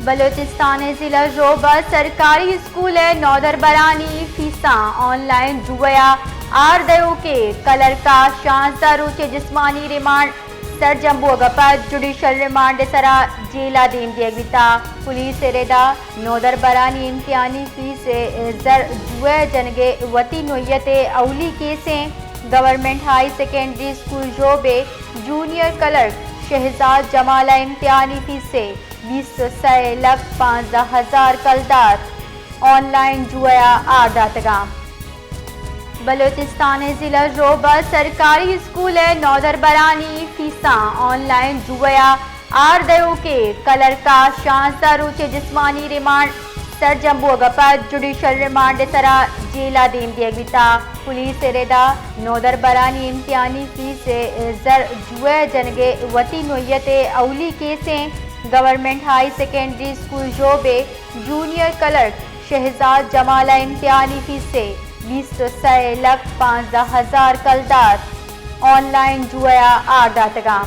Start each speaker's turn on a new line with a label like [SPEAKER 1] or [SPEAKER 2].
[SPEAKER 1] बलोचिस्तान जिला जोबा सरकारी स्कूल नौदर बरानी फीसा ऑनलाइन जुआ आर दयो के कलर का शानदार के जिस्मानी रिमांड सर जम्बू गपत जुडिशल रिमांड सरा जेला दीम दिया पुलिस रेदा नौदर बरानी इम्तिहानी फीस जर जुए जनगे वती नोयत अवली केसे गवर्नमेंट हाई सेकेंडरी स्कूल जोबे जूनियर क्लर्क शहजाद जमाला इम्तिहानी फीस से 20,15,000 कलदार ऑनलाइन जुआ आरदातगा बलोचिस्तान जिला जोबा सरकारी स्कूल नौदर बरानी फीसा ऑनलाइन जुआ आर दयो के कलर का शानदार के जिस्मानी रिमांड सर जम्बू गपत जुडिशल रिमांड सरा जेला दीम दिया पुलिस रेदा नौदर बरानी इम्तिहानी फीस जर जुए जनगे वती नोयत अवली केसे गवर्नमेंट हाई सेकेंडरी स्कूल जोबे जूनियर क्लर्क शहजाद जमाला इम्तिहानी फीस से 20,15,000 कलदार ऑनलाइन जुआ आरदातगा